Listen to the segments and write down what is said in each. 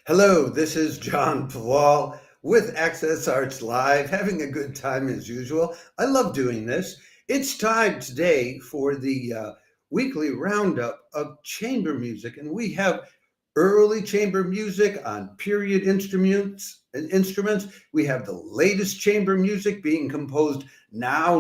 Hello, this is Jan Perivale with Access Arts Live, having a good time as usual. I love doing this. It's time today for the weekly roundup of chamber music, and we have early chamber music on period instruments. We have the latest chamber music being composed now,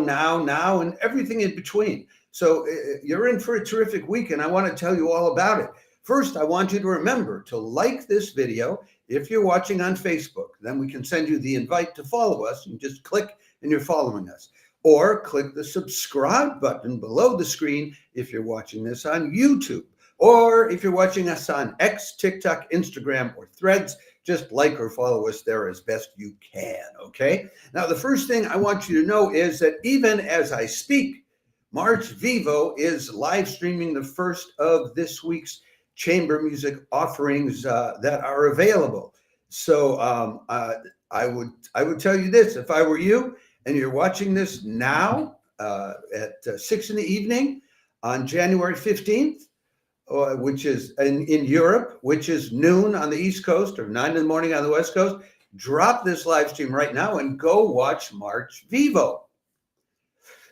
and everything in between. So you're in for a terrific week, and I want to tell you all about it. First, I want you to remember to like this video if you're watching on Facebook. Then we can send you the invite to follow us. You just click and you're following us. Or click the subscribe button below the screen if you're watching this on YouTube. Or if you're watching us on X, TikTok, Instagram, or Threads, just like or follow us there as best you can, okay? Now, the first thing I want you to know is that even as I speak, March Vivo is live streaming the first of this week's chamber music offerings that are available. So I would tell you this: if I were you and you're watching this now at 6 in the evening on January 15th, which is in Europe, which is noon on the East Coast or 9 in the morning on the West Coast, drop this live stream right now and go watch March Vivo.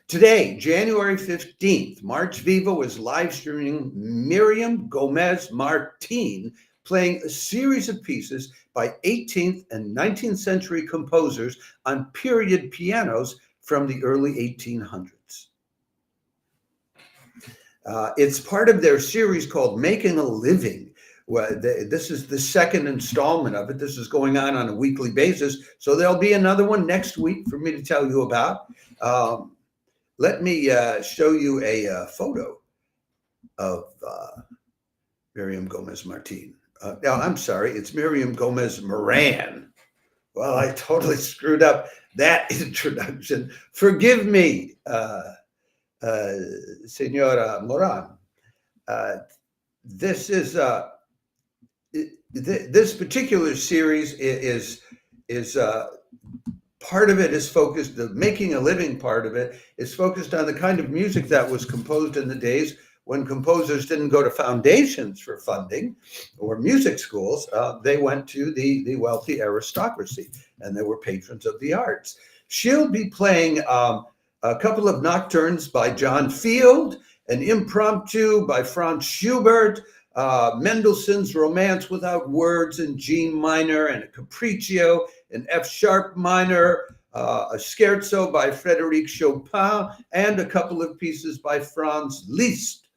Today, January 15th, March Vivo is live streaming Miriam Gómez-Morán playing a series of pieces by 18th and 19th century composers on period pianos from the early 1800s. It's part of their series called Making a Living. Well, this is the second installment of it. This is going on a weekly basis. So there'll be another one next week for me to tell you about. Let me show you a photo of Miriam Gómez-Morán. No, I'm sorry, it's Miriam Gómez-Morán. Well, I totally screwed up that introduction. Forgive me, Senora Morán. This is this particular series is part of it is focused, the making a living part of it is focused on the kind of music that was composed in the days when composers didn't go to foundations for funding or music schools. They went to the wealthy aristocracy, and they were patrons of the arts. She'll be playing a couple of nocturnes by John Field, an impromptu by Franz Schubert, Mendelssohn's Romance Without Words in G minor, and a capriccio in F sharp minor, a scherzo by Frédéric Chopin, and a couple of pieces by Franz Liszt,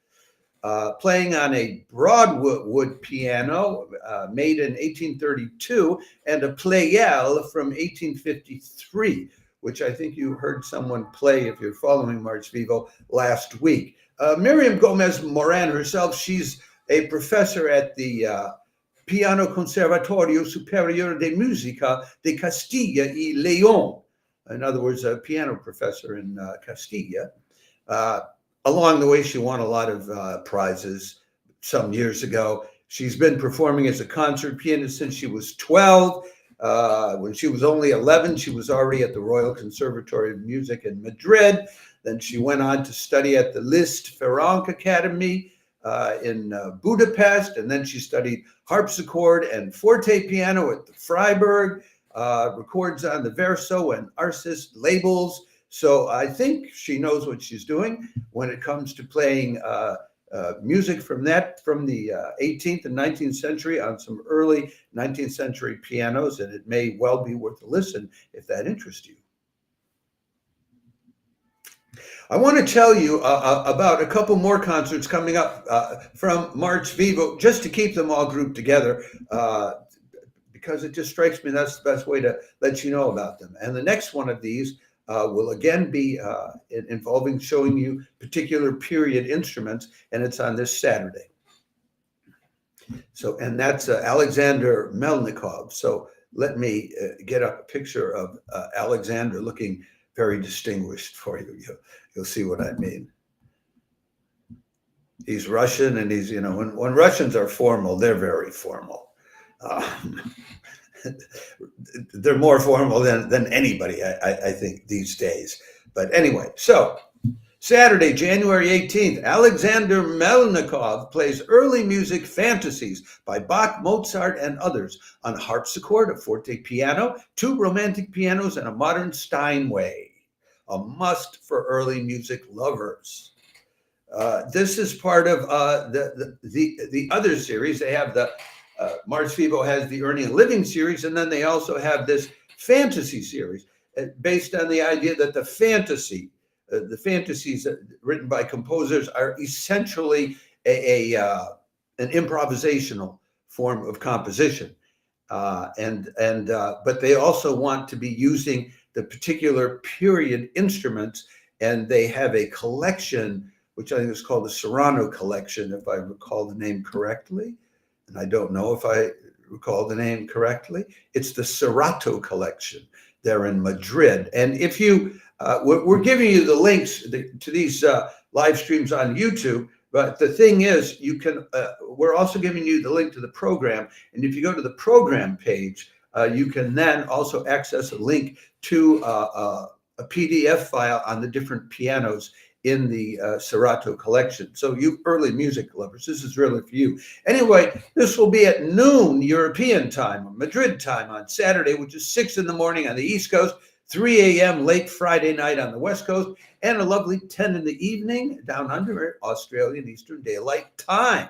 playing on a Broadwood piano made in 1832 and a Pleyel from 1853, which I think you heard someone play if you're following March Vivo last week. Miriam Gómez-Morán herself, she's a professor at the Piano Conservatorio Superior de Música de Castilla y León. In other words, a piano professor in Castilla. Along the way, she won a lot of prizes some years ago. She's been performing as a concert pianist since she was 12. When she was only 11, she was already at the Royal Conservatory of Music in Madrid. Then she went on to study at the Liszt Ferenc Academy in Budapest, and then she studied harpsichord and forte piano at the Freiburg, records on the Verso and Arsis labels. So I think she knows what she's doing when it comes to playing music from the 18th and 19th century on some early 19th century pianos, and it may well be worth a listen if that interests you. I want to tell you about a couple more concerts coming up from March Vivo, just to keep them all grouped together, because it just strikes me that's the best way to let you know about them. And the next one of these will again be involving showing you particular period instruments, and it's on this Saturday. So, and that's Alexander Melnikov. So let me get up a picture of Alexander looking very distinguished for you. You'll see what I mean. He's Russian, and he's, when Russians are formal, they're very formal. They're more formal than anybody, I think, these days. But anyway, so Saturday, January 18th, Alexander Melnikov plays early music fantasies by Bach, Mozart, and others on harpsichord, a forte piano, 2 romantic pianos, and a modern Steinway. A must for early music lovers. This is part of the other series. They have the Mars Vivo has the Earning a Living series, and then they also have this fantasy series based on the idea that the fantasies written by composers are essentially an improvisational form of composition, but they also want to be using the particular period instruments, and they have a collection which I think is called the Serrano Collection, if I recall the name correctly. And I don't know if I recall the name correctly. It's the Serrato Collection. They're in Madrid. And if you, we're giving you the links to these live streams on YouTube, but the thing is, you can, we're also giving you the link to the program. And if you go to the program page, you can then also access a link to a PDF file on the different pianos in the Serrato collection. So you early music lovers, this is really for you. Anyway, this will be at noon European time, Madrid time on Saturday, which is 6 in the morning on the East Coast, 3 a.m. late Friday night on the West Coast, and a lovely 10 in the evening down under Australian Eastern Daylight Time.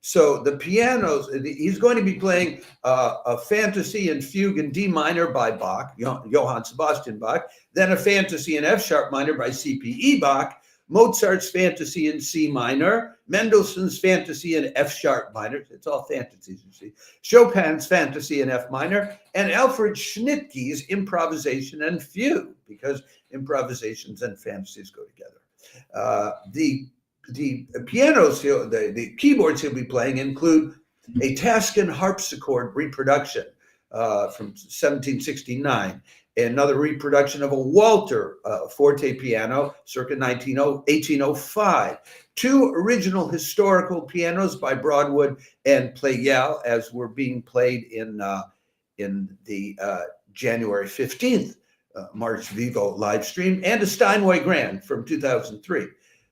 So the pianos, he's going to be playing a fantasy in fugue in D minor by Bach, Johann Sebastian Bach, then a fantasy in F sharp minor by C.P.E. Bach, Mozart's fantasy in C minor, Mendelssohn's fantasy in F sharp minor, it's all fantasies, you see, Chopin's fantasy in F minor, and Alfred Schnittke's improvisation and fugue, because improvisations and fantasies go together. The pianos, the keyboards he'll be playing include a Taskin harpsichord reproduction from 1769, another reproduction of a Walter forte piano circa 1805, 2 original historical pianos by Broadwood and Pleyel, as were being played in the January 15th Mars Vivo live stream, and a Steinway Grand from 2003.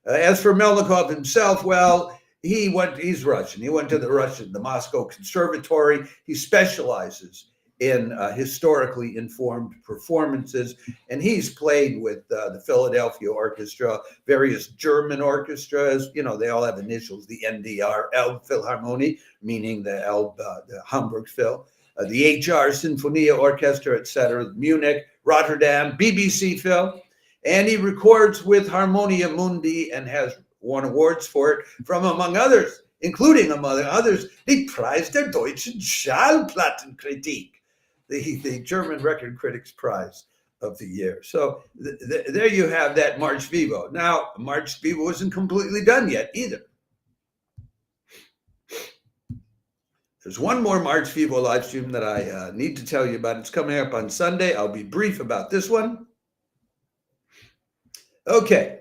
As for Melnikov himself, well, he's Russian. He went to the Moscow Conservatory. He specializes in historically informed performances, and he's played with the Philadelphia Orchestra, various German orchestras. You know, they all have initials, the NDR, Elb Philharmonie, meaning the Elb, the Hamburg Phil, the HR Sinfonia Orchestra, etc., Munich, Rotterdam, BBC Phil. And he records with Harmonia Mundi and has won awards for it from, among others, including, among others, the Preis der Deutschen Schallplattenkritik, the German Record Critics Prize of the year. So there you have that Mars Vivo. Now, Mars Vivo isn't completely done yet either. There's one more Mars Vivo live stream that I need to tell you about. It's coming up on Sunday. I'll be brief about this one. Okay.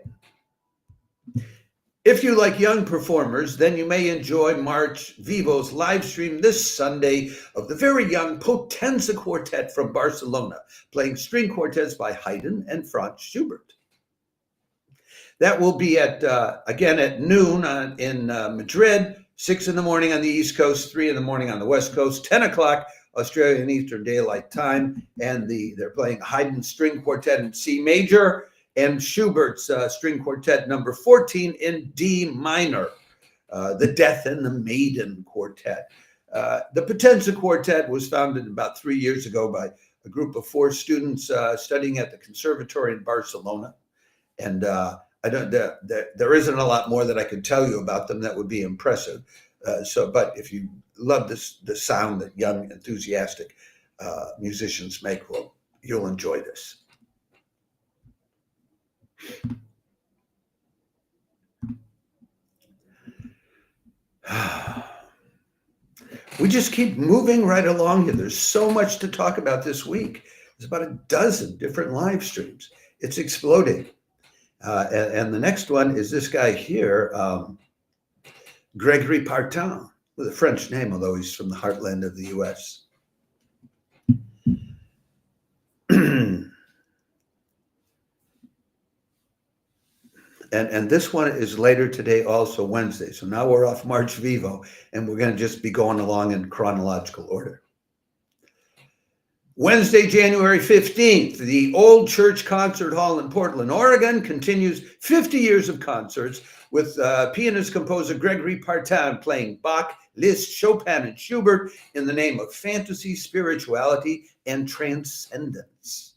If you like young performers, then you may enjoy Mars Vivo's live stream this Sunday of the very young Potenza Quartet from Barcelona, playing string quartets by Haydn and Franz Schubert. That will be at again at noon in Madrid, 6 in the morning on the East Coast, 3 in the morning on the West Coast, 10 o'clock Australian Eastern Daylight Time, and they're playing Haydn String Quartet in C major, and Schubert's String Quartet number 14 in D minor, the Death and the Maiden Quartet. The Potenza Quartet was founded about 3 years ago by a group of 4 students studying at the Conservatory in Barcelona. And there isn't a lot more that I could tell you about them that would be impressive. But if you love the sound that young, enthusiastic musicians make, well, you'll enjoy this. We just keep moving right along here. There's so much to talk about this week. There's about a dozen different live streams. It's exploding. And the next one is this guy here, Gregory Partain, with a French name, although he's from the heartland of the US. And this one is later today, also Wednesday. So now we're off March Vivo, and we're going to just be going along in chronological order. Wednesday, January 15th, the Old Church Concert Hall in Portland, Oregon continues 50 years of concerts with pianist-composer Gregory Partain playing Bach, Liszt, Chopin, and Schubert in the name of fantasy, spirituality, and transcendence.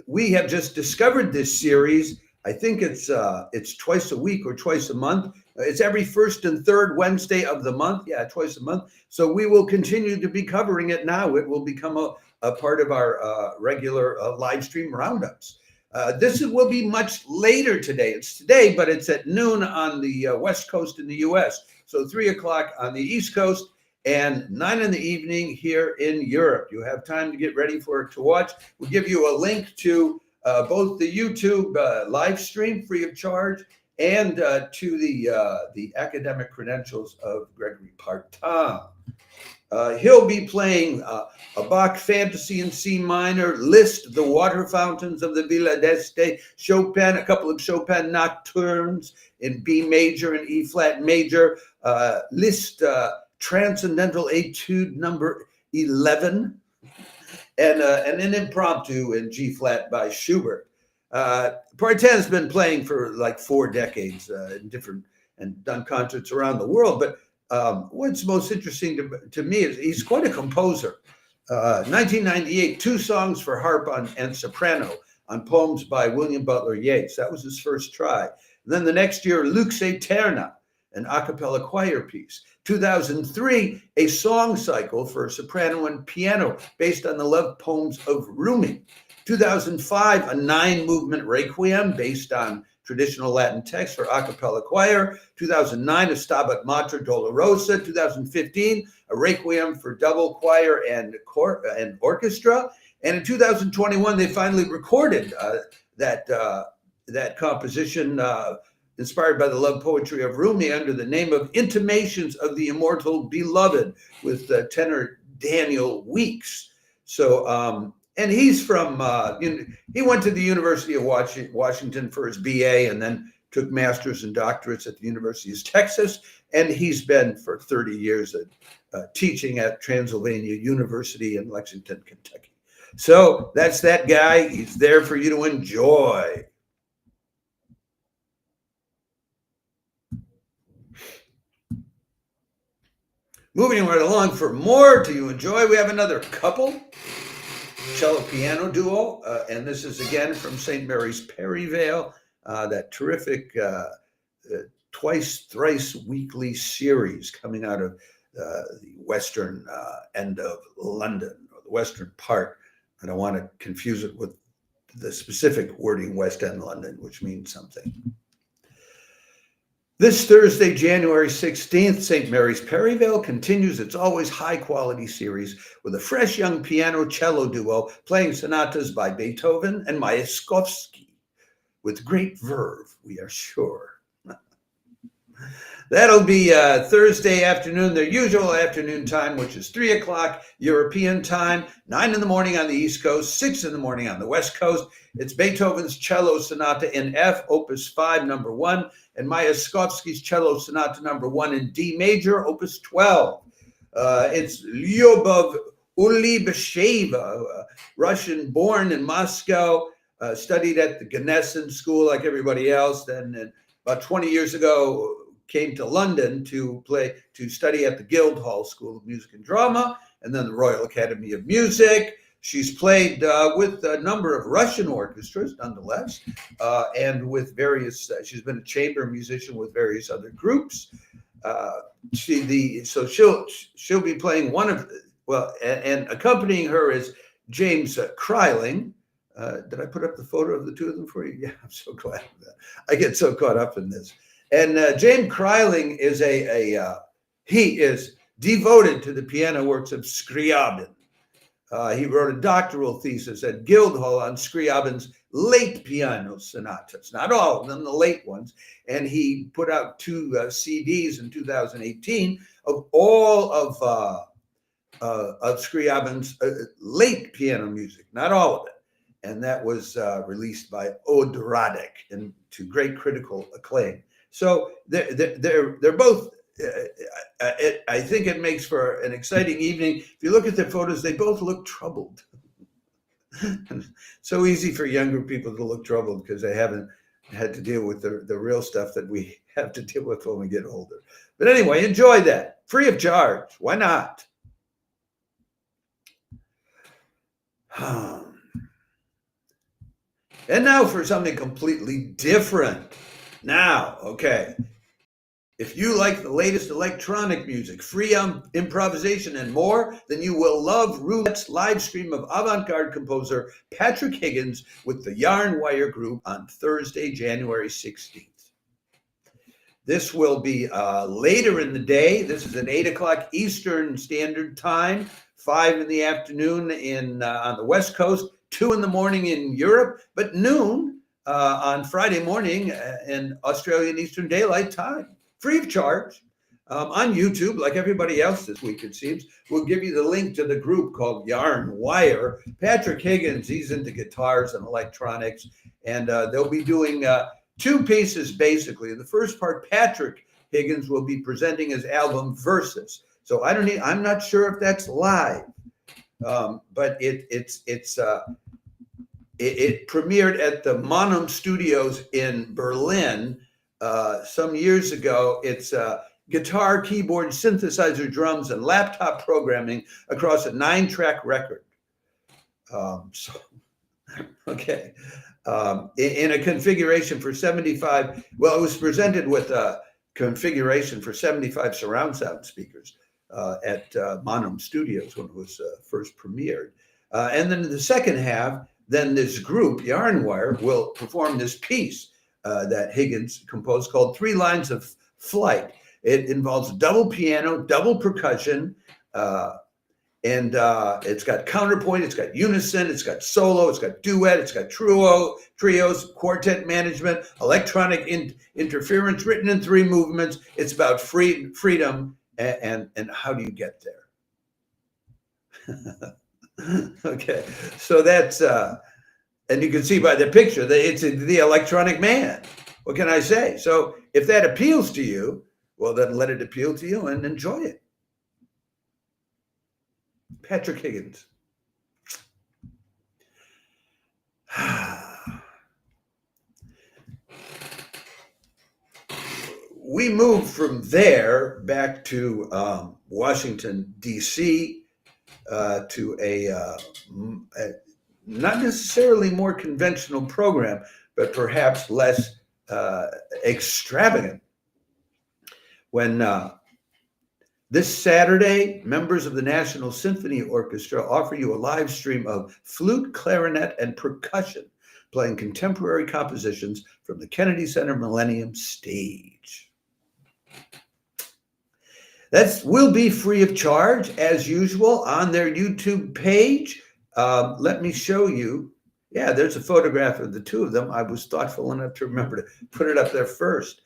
We have just discovered this series. I think it's twice a week or twice a month. It's every first and third Wednesday of the month. Yeah, twice a month. So we will continue to be covering it now. It will become a part of our regular live stream roundups. This will be much later today. It's today, but it's at noon on the West Coast in the US. So 3 o'clock on the East Coast and 9 in the evening here in Europe. You have time to get ready for it to watch. We'll give you a link to both the YouTube live stream free of charge and to the academic credentials of Gregory Partain. He'll be playing a Bach Fantasy in C minor, Liszt, The Water Fountains of the Villa d'Este, Chopin, a couple of Chopin nocturnes in B major and E flat major, Liszt Transcendental Etude number 11, and an impromptu in G flat by Schubert. Partain's been playing for like 4 decades in different and done concerts around the world. But what's most interesting to me is he's quite a composer. 1998, 2 songs for harp and soprano on poems by William Butler Yeats. That was his first try. And then the next year, Lux Aeterna, an a cappella choir piece. 2003, a song cycle for soprano and piano based on the love poems of Rumi. 2005, a 9-movement requiem based on traditional Latin text for a cappella choir. 2009, a Stabat Mater Dolorosa. 2015, a requiem for double choir and orchestra. And in 2021, they finally recorded that composition inspired by the love poetry of Rumi under the name of Intimations of the Immortal Beloved with tenor Daniel Weeks. So, and he's from, he went to the University of Washington for his BA and then took masters and doctorates at the University of Texas. And he's been for 30 years teaching at Transylvania University in Lexington, Kentucky. So that's that guy. He's there for you to enjoy. Moving right along, for more to enjoy, we have another couple, cello piano duo, and this is again from St. Mary's Perivale, that terrific thrice weekly series coming out of the western end of London, or the western part. I don't want to confuse it with the specific wording West End London, which means something. This Thursday, January 16th, St. Mary's Perivale continues its always high-quality series with a fresh young piano-cello duo playing sonatas by Beethoven and Mayakovsky with great verve, we are sure. That'll be Thursday afternoon, their usual afternoon time, which is 3 o'clock European time, 9 in the morning on the East Coast, 6 in the morning on the West Coast. It's Beethoven's Cello Sonata in F, Opus 5, number 1, and Mayakovsky's Cello Sonata number 1 in D major, Opus 12. It's Liubov Ulybysheva, Russian, born in Moscow, studied at the Gnesen School like everybody else. Then about 20 years ago, came to London to study at the Guildhall School of Music and Drama, and then the Royal Academy of Music. She's played with a number of Russian orchestras, nonetheless, and with various. She's been a chamber musician with various other groups. She'll be playing and accompanying her is James Kreiling. Did I put up the photo of the two of them for you? Yeah, I'm so glad of that. I get so caught up in this. And James Kreiling is he is devoted to the piano works of Scriabin. He wrote a doctoral thesis at Guildhall on Scriabin's late piano sonatas, not all of them, the late ones. And he put out 2 CDs in 2018 of all of Scriabin's late piano music, not all of it. and that was released by Od Radek and to great critical acclaim. So they're both. I think it makes for an exciting evening. If you look at their photos, they both look troubled. So easy for younger people to look troubled because they haven't had to deal with the real stuff that we have to deal with when we get older. But anyway, enjoy that. Free of charge. Why not? And now for something completely different. Now, okay. If you like the latest electronic music, free improvisation, and more, then you will love Roulette's live stream of avant-garde composer Patrick Higgins with the Yarn Wire Group on Thursday, January 16th. This will be later in the day. This is at 8 o'clock Eastern Standard Time, 5 in the afternoon on the West Coast, 2 in the morning in Europe, but noon on Friday morning in Australian Eastern Daylight Time. Free of charge on YouTube, like everybody else this week, it seems. We'll give you the link to the group called Yarn Wire. Patrick Higgins, he's into guitars and electronics, and they'll be doing 2 pieces, basically. In the first part, Patrick Higgins will be presenting his album Versus. So I'm not sure if that's live, but it premiered at the Monum Studios in Berlin some years ago. It's guitar, keyboard, synthesizer, drums, and laptop programming across a 9-track record. Okay. In a configuration for 75, well, it was presented with a configuration for 75 surround sound speakers at Monum Studios when it was first premiered. And then in the second half, then this group, Yarn Wire, will perform this piece that Higgins composed called 3 Lines of Flight. It involves double piano, double percussion, and it's got counterpoint, it's got unison, it's got solo, it's got duet, it's got trios, quartet management, electronic interference, written in 3 movements. It's about freedom and how do you get there? Okay, so that's and you can see by the picture that it's the electronic man. What can I say? So if that appeals to you, well, then let it appeal to you and enjoy it. Patrick Higgins. We moved from there back to Washington, D.C., to a not necessarily more conventional program, but perhaps less extravagant. When this Saturday, members of the National Symphony Orchestra offer you a live stream of flute, clarinet, and percussion, playing contemporary compositions from the Kennedy Center Millennium Stage. That will be free of charge, as usual, on their YouTube page. Let me show you. Yeah, there's a photograph of the 2 of them. I was thoughtful enough to remember to put it up there first.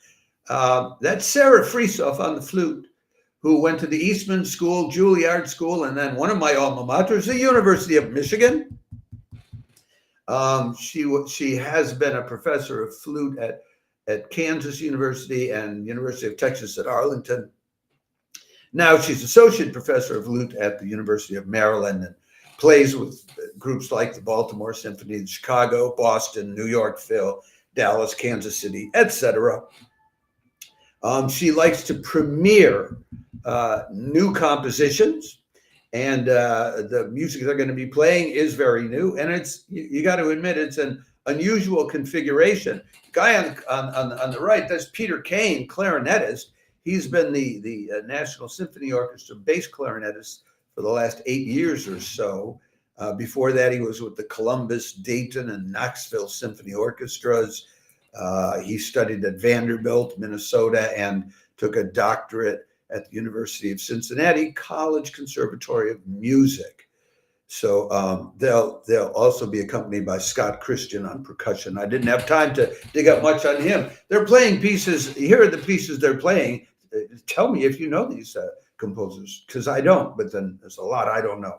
That's Sarah Friesoff on the flute, who went to the Eastman School, Juilliard School, and then one of my alma maters, the University of Michigan. She has been a professor of flute at Kansas University and University of Texas at Arlington. Now she's associate professor of flute at the University of Maryland and plays with groups like the Baltimore Symphony, Chicago, Boston, New York Phil, Dallas, Kansas City, etc. She likes to premiere new compositions, and the music they're going to be playing is very new, and it's you got to admit it's an unusual configuration. The guy on the right, that's Peter Kane, clarinetist. He's been the National Symphony Orchestra bass clarinetist for the last 8 years or so. Before that, he was with the Columbus, Dayton, and Knoxville Symphony Orchestras. He studied at Vanderbilt, Minnesota, and took a doctorate at the University of Cincinnati College Conservatory of Music. So they'll also be accompanied by Scott Christian on percussion. I didn't have time to dig up much on him. They're playing pieces. Here are the pieces they're playing. Tell me if you know these composers, because I don't, but then there's a lot I don't know.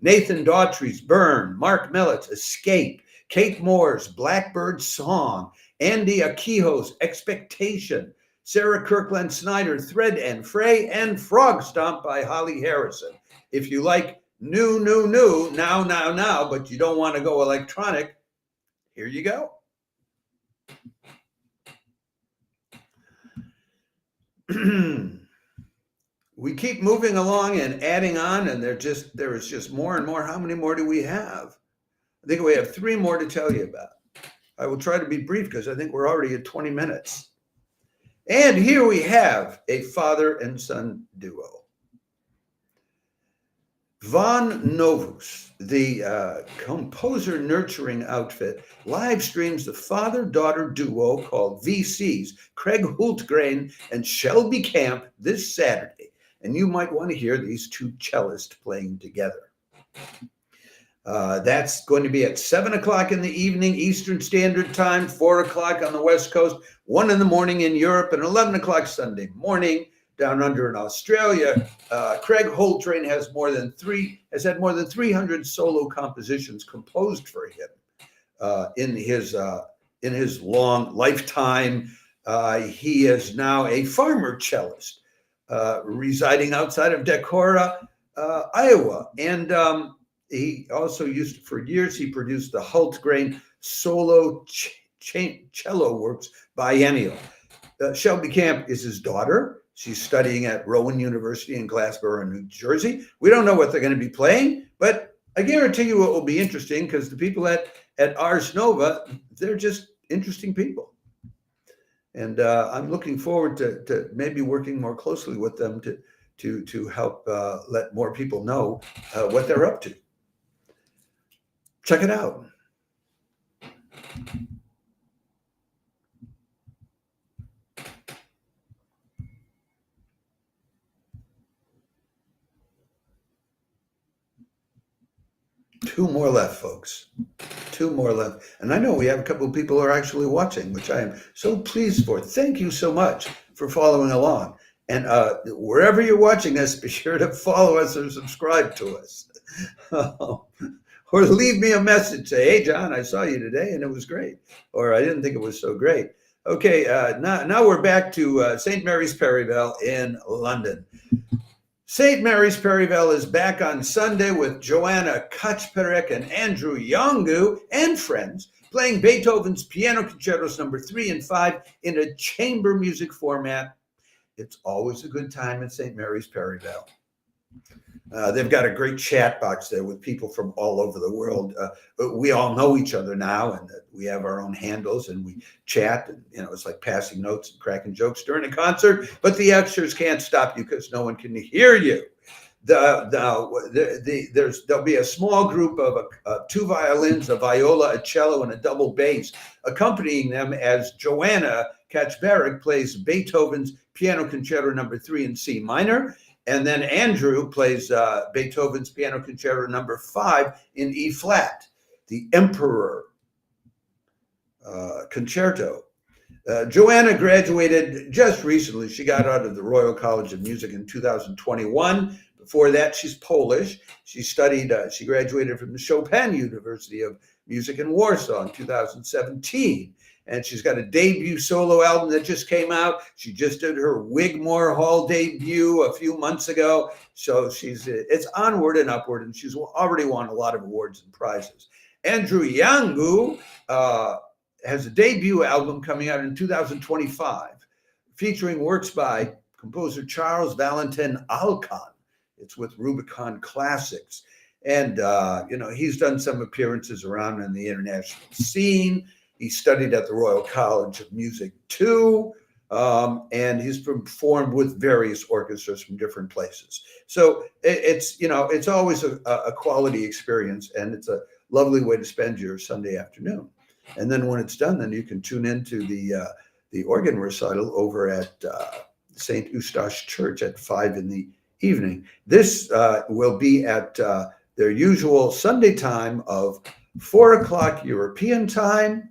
Nathan Daughtry's Burn, Mark Mellett's Escape, Kate Moore's Blackbird Song, Andy Akiho's Expectation, Sarah Kirkland Snyder, Thread and Fray, and Frog Stomp by Holly Harrison. If you like new, now, but you don't want to go electronic, here you go. We keep moving along and adding on, and there is just more and more. How many more do we have? I think we have 3 more to tell you about. I will try to be brief because I think we're already at 20 minutes. And here we have a father and son duo. Von Novus, the composer nurturing outfit, live streams the father-daughter duo called VCs, Craig Hultgren and Shelby Camp, this Saturday. And you might want to hear these 2 cellists playing together. That's going to be at 7 o'clock in the evening, Eastern Standard Time, 4 o'clock on the West Coast, 1 in the morning in Europe, and 11 o'clock Sunday morning down under in Australia. Craig Hultgren has had more than 300 solo compositions composed for him in his long lifetime. He is now a farmer cellist residing outside of Decorah, Iowa, and he also for years he produced the Hultgren solo cello works biennial. Shelby Camp is his daughter. She's studying at Rowan University in Glassboro, New Jersey. We don't know what they're going to be playing, but I guarantee you it will be interesting because the people at Ars Nova, they're just interesting people. And I'm looking forward to maybe working more closely with them to help let more people know what they're up to. Check it out. Two more left, folks. 2 more left. And I know we have a couple of people who are actually watching, which I am so pleased for. Thank you so much for following along. And wherever you're watching us, be sure to follow us or subscribe to us. Or leave me a message. Say, hey, John, I saw you today and it was great. Or I didn't think it was so great. Okay, now we're back to St. Mary's Perivale in London. St. Mary's Perivale is back on Sunday with Joanna Kaczperek and Andrew Yongu and friends playing Beethoven's Piano Concertos No. 3 and 5 in a chamber music format. It's always a good time at St. Mary's Perivale. They've got a great chat box there with people from all over the world. We all know each other now, and we have our own handles, and we chat. And, it's like passing notes and cracking jokes during a concert. But the ushers can't stop you because no one can hear you. There'll be a small group of 2 violins, a viola, a cello, and a double bass, accompanying them as Joanna Kaczperek plays Beethoven's Piano Concerto No. 3 in C minor. And then Andrew plays Beethoven's Piano Concerto No. 5 in E flat, the Emperor Concerto. Joanna graduated just recently. She got out of the Royal College of Music in 2021. Before that, she's Polish. She studied, she graduated from the Chopin University of Music in Warsaw in 2017. And she's got a debut solo album that just came out. She just did her Wigmore Hall debut a few months ago. So it's onward and upward, and she's already won a lot of awards and prizes. Andrew Yongu has a debut album coming out in 2025, featuring works by composer Charles Valentin Alkan. It's with Rubicon Classics. And, he's done some appearances around in the international scene. He studied at the Royal College of Music too, and he's performed with various orchestras from different places. So it's always a quality experience, and it's a lovely way to spend your Sunday afternoon. And then when it's done, then you can tune into the organ recital over at St. Eustache Church at 5 in the evening. This will be at their usual Sunday time of 4 o'clock European time.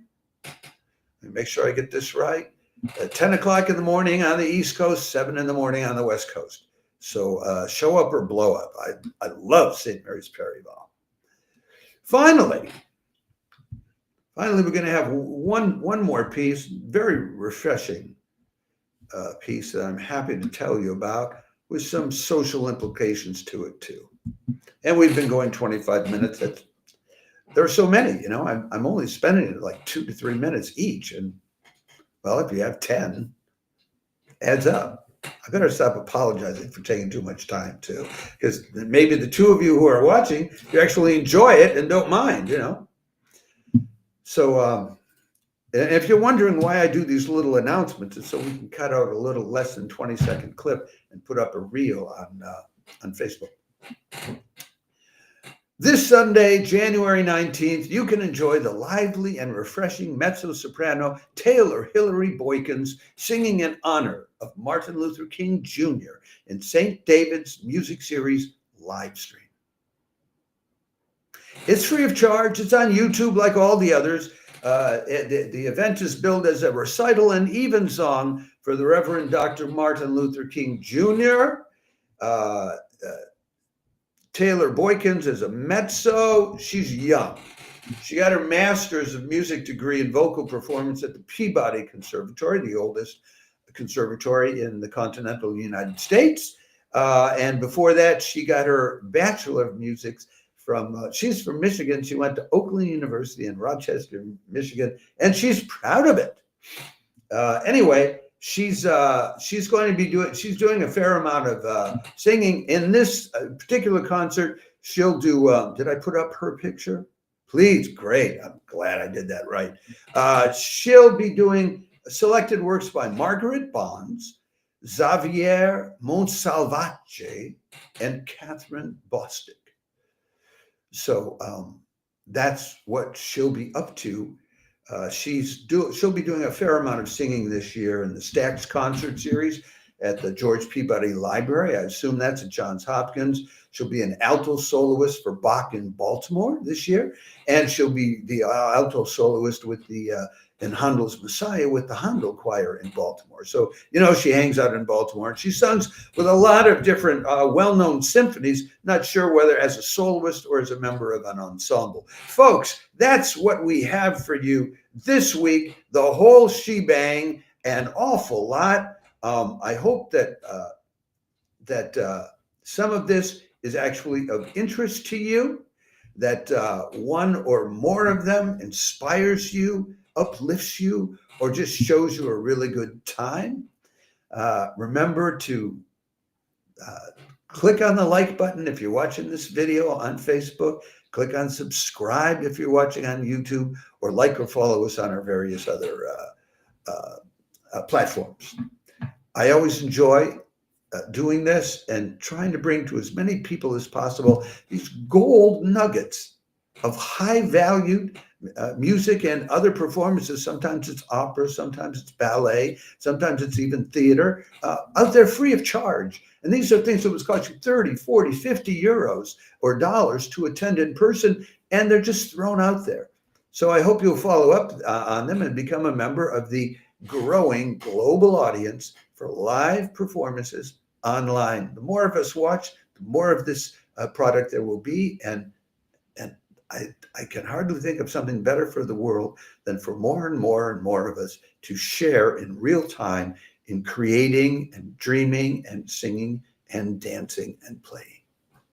Make sure I get this right. At 10 o'clock in the morning on the East Coast, 7 in the morning on the West Coast. So show up or blow up. I love St. Mary's Perivale. Finally, we're going to have one more piece, very refreshing piece that I'm happy to tell you about, with some social implications to it too. And we've been going 25 minutes. There are so many, I'm only spending like 2 to 3 minutes each. And well, if you have 10, adds up. I better stop apologizing for taking too much time too, because maybe the two of you who are watching, you actually enjoy it and don't mind, So if you're wondering why I do these little announcements, it's so we can cut out a little less than 20-second clip and put up a reel on Facebook. This Sunday, January 19th, you can enjoy the lively and refreshing mezzo-soprano Taylor Hilary Boykins singing in honor of Martin Luther King Jr. in St. David's Music Series live stream. It's free of charge. It's on YouTube like all the others. The event is billed as a recital and evensong for the Reverend Dr. Martin Luther King Jr. Taylor Boykins is a mezzo. She's young. She got her master's of music degree in vocal performance at the Peabody Conservatory, the oldest conservatory in the continental United States. And before that, she got her Bachelor of Music from, she's from Michigan. She went to Oakland University in Rochester, Michigan, and she's proud of it. Anyway, she's going to be doing a fair amount of singing in this particular concert. She'll do, did I put up her picture? Please, great. I'm glad I did that right. She'll be doing selected works by Margaret Bonds, Xavier Monsalvatje, and Catherine Bostic. So that's what she'll be up to. She'll be doing a fair amount of singing this year in the Stax concert series at the George Peabody Library. I assume that's at Johns Hopkins. She'll be an alto soloist for Bach in Baltimore this year, and she'll be the alto soloist with in Handel's Messiah with the Handel Choir in Baltimore. So, she hangs out in Baltimore, and she sings with a lot of different well-known symphonies, not sure whether as a soloist or as a member of an ensemble. Folks, that's what we have for you this week, the whole shebang, an awful lot. I hope that some of this is actually of interest to you, that one or more of them inspires you, uplifts you, or just shows you a really good time. Remember to click on the like button if you're watching this video on Facebook. Click on subscribe if you're watching on YouTube, or like or follow us on our various other platforms. I always enjoy doing this and trying to bring to as many people as possible these gold nuggets of high-valued music and other performances. Sometimes it's opera, sometimes it's ballet, sometimes it's even theater, out there free of charge. And these are things that would cost you 30, 40, 50 euros or dollars to attend in person, and they're just thrown out there. So I hope you'll follow up on them and become a member of the growing global audience for live performances online. The more of us watch, the more of this product there will be, and I can hardly think of something better for the world than for more and more and more of us to share in real time in creating and dreaming and singing and dancing and playing.